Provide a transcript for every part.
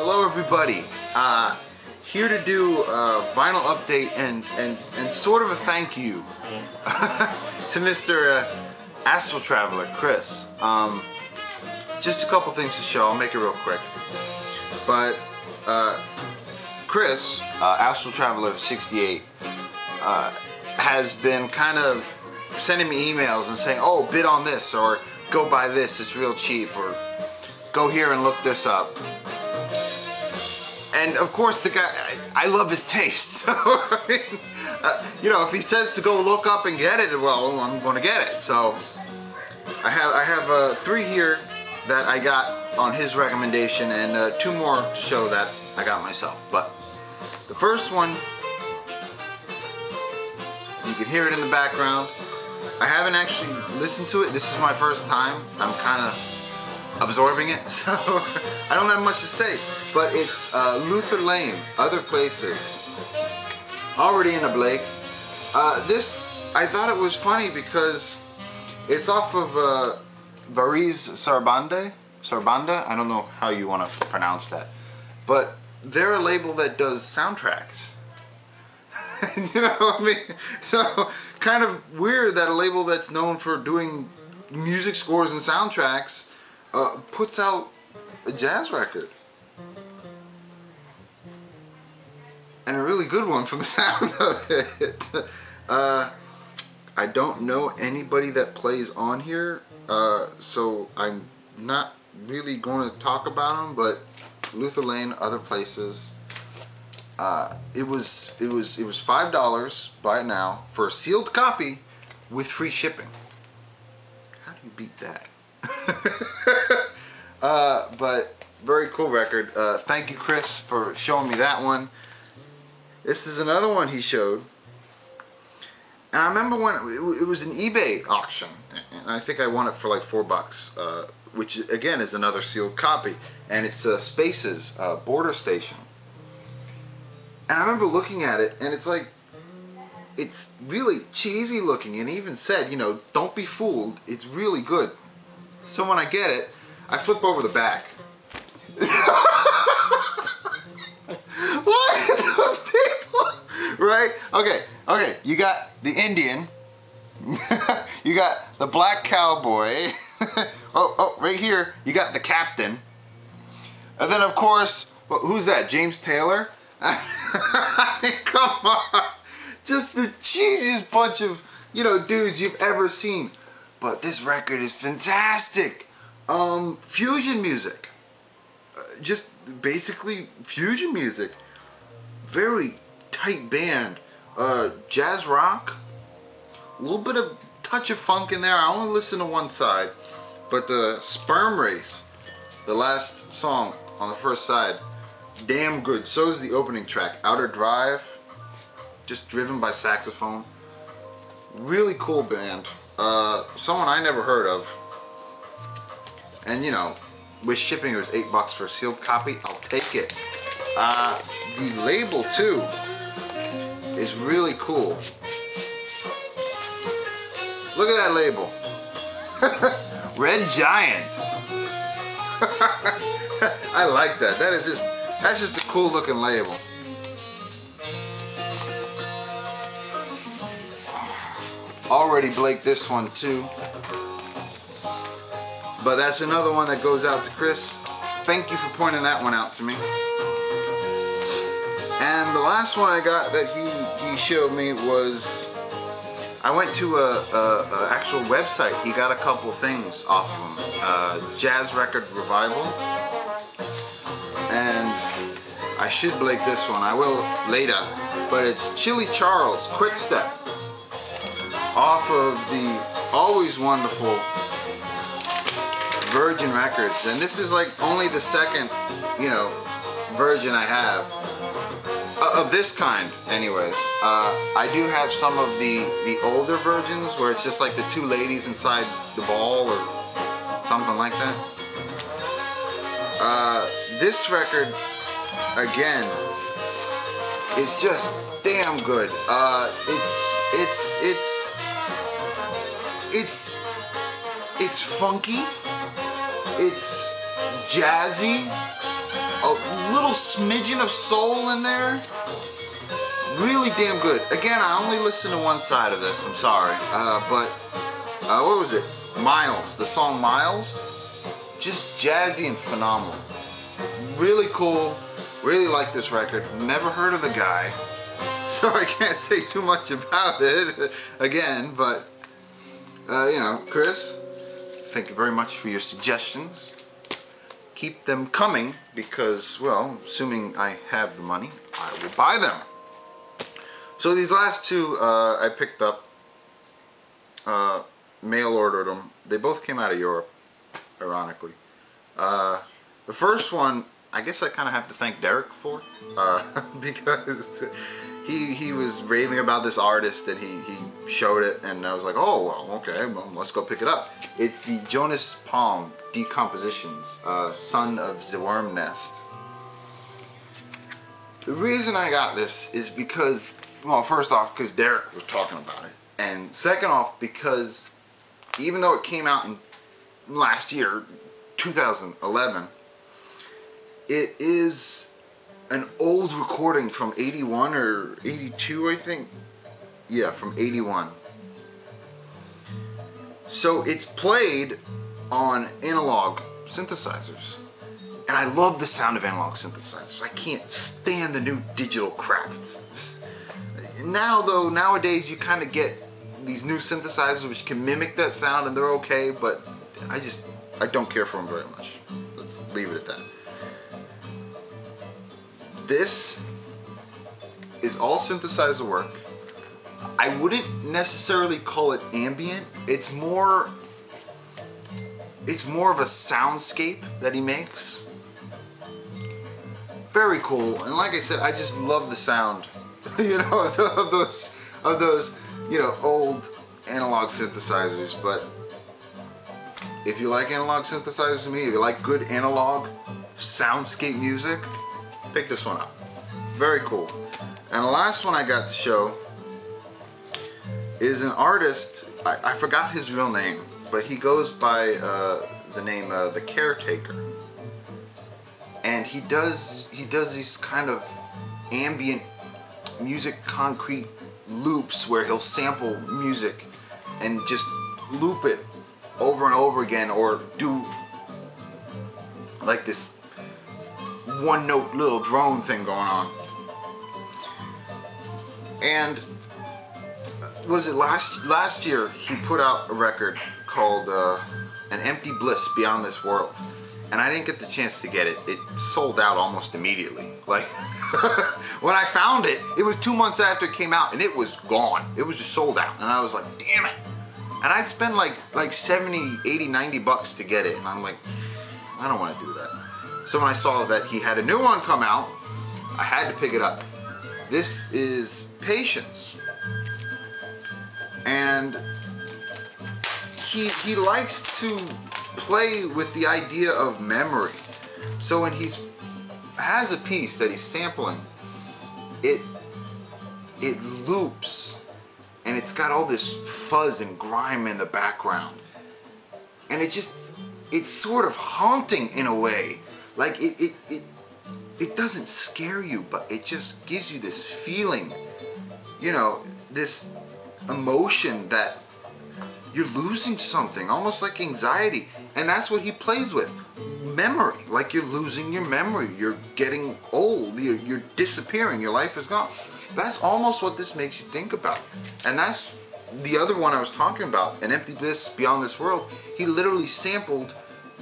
Hello everybody, here to do a vinyl update and sort of a thank you to Mr. Astraltraveler, Chris. Just a couple things to show, I'll make it real quick. But Chris, Astraltraveler68, has been kind of sending me emails and saying, oh, bid on this, or go buy this, it's real cheap, or go here and look this up. And of course, the guy, I love his taste. So, I mean, you know, if he says to go look up and get it, well, I'm going to get it. So, I have 3 here that I got on his recommendation, and 2 more to show that I got myself. But the first one, you can hear it in the background. I haven't actually listened to it. This is my first time. I'm kind of absorbing it, so I don't have much to say. But it's Luther Lane, Other Places. Already in a Blake. This, I thought it was funny because it's off of Variz Sarbanda. I don't know how you want to pronounce that. But they're a label that does soundtracks. You know what I mean? So, kind of weird that a label that's known for doing music scores and soundtracks puts out a jazz record. And a really good one for the sound of it. I don't know anybody that plays on here, so I'm not really going to talk about them, but Luther Lane, Other Places. It was $5, buy it now, for a sealed copy with free shipping. How do you beat that? But very cool record. Thank you, Chris, for showing me that one. This is another one he showed. And I remember when it was an eBay auction, and I think I won it for like $4, which again is another sealed copy, and it's Spaces, Border Station. And I remember looking at it, and it's like, it's really cheesy looking, and he even said, you know, don't be fooled, it's really good. So when I get it, I flip over the back. Look at those people! Right? Okay, you got the Indian, you got the black cowboy, oh, right here, you got the captain, and then of course, well, who's that, James Taylor? I mean, come on, just the cheesiest bunch of, you know, dudes you've ever seen. But this record is fantastic. Fusion music, just basically fusion music. Very tight band, jazz rock, a little bit of touch of funk in there. I only listen to one side, but the Sperm Race, the last song on the first side, damn good. So is the opening track, Outer Drive, just driven by saxophone. Really cool band. Someone I never heard of. And you know, with shipping it was $8 for a sealed copy. I'll take it. The label too is really cool. Look at that label. Red Giant. I like that. That's just a cool looking label. Already Blake this one too. But that's another one that goes out to Chris. Thank you for pointing that one out to me. And the last one I got that he showed me was, I went to a actual website. He got a couple things off of him. Jazz Record Revival. And I should Blake this one. I will later. But it's Chili Charles, Quick Step. Off of the always wonderful Virgin Records. And this is like only the second, you know, Virgin I have. Of this kind, anyways. I do have some of the older versions where it's just like the 2 ladies inside the ball or something like that. This record, again, is just damn good. It's funky. It's jazzy. Oh, little smidgen of soul in there. Really damn good. Again, I only listened to one side of this, I'm sorry. But what was it? Miles, the song Miles. Just jazzy and phenomenal. Really cool. Really like this record. Never heard of the guy, so I can't say too much about it again, but you know, Chris, thank you very much for your suggestions. Keep them coming because, well, assuming I have the money, I will buy them. So these last two I picked up, mail ordered them. They both came out of Europe, ironically. The first one, I guess I kind of have to thank Derek for, because he was raving about this artist and he showed it, and I was like, oh, well, okay, well, let's go pick it up. It's the Jonas Palm Decompositions, Son of the Worm Nest. The reason I got this is because, well, first off, because Derek was talking about it, and second off, because even though it came out in last year, 2011, it is an old recording from 81 or 82, I think. Yeah, from 81. So it's played on analog synthesizers. And I love the sound of analog synthesizers. I can't stand the new digital crap. Now though, nowadays you kind of get these new synthesizers which can mimic that sound and they're okay, but I don't care for them very much. Let's leave it at that. This is all synthesizer work. I wouldn't necessarily call it ambient. It's more of a soundscape that he makes. Very cool. And like I said, I just love the sound, you know, of those, you know, old analog synthesizers. But if you like analog synthesizers to me, if you like good analog soundscape music, pick this one up. Very cool. And the last one I got to show is an artist. I forgot his real name, but he goes by the name The Caretaker. And he does these kind of ambient music concrete loops where he'll sample music and just loop it over and over again, or do like this one note little drone thing going on. And was it last year he put out a record called An Empty Bliss Beyond This World, and I didn't get the chance to get it. It sold out almost immediately. Like when I found it, it was 2 months after it came out and it was gone. It was just sold out, and I was like, damn it. And I'd spend like 70, 80, 90 bucks to get it, and I'm like, I don't want to do that. So when I saw that he had a new one come out, I had to pick it up. This is Patience. And he likes to play with the idea of memory. So when he has a piece that he's sampling, it loops, and it's got all this fuzz and grime in the background. And it's sort of haunting in a way. Like it doesn't scare you, but it just gives you this feeling, you know, this emotion that you're losing something, almost like anxiety. And that's what he plays with. Memory, like you're losing your memory, you're getting old, you're disappearing, your life is gone. That's almost what this makes you think about. And that's the other one I was talking about, An Empty Bliss Beyond This World. He literally sampled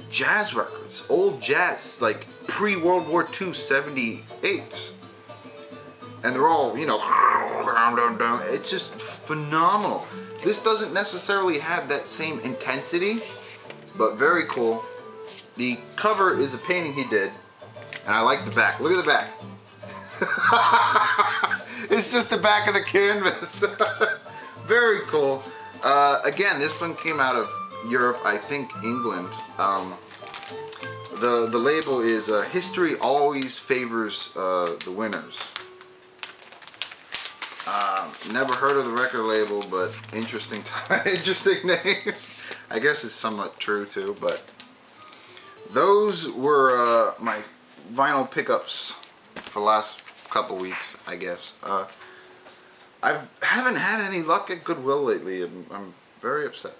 jazz records, old jazz, like pre-World War II 78s. And they're all, you know, it's just phenomenal. This doesn't necessarily have that same intensity, but very cool. The cover is a painting he did, and I like the back. Look at the back. It's just the back of the canvas. Very cool. Again, this one came out of Europe, I think England. The label is History Always Favors the Winners. Never heard of the record label, but interesting interesting name. I guess it's somewhat true too, but those were my vinyl pickups for the last couple weeks, I guess. I haven't had any luck at Goodwill lately. I'm very upset.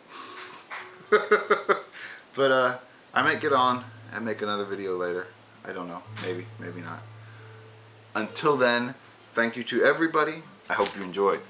But I might get on and make another video later. I don't know. Maybe, maybe not. Until then, thank you to everybody. I hope you enjoyed.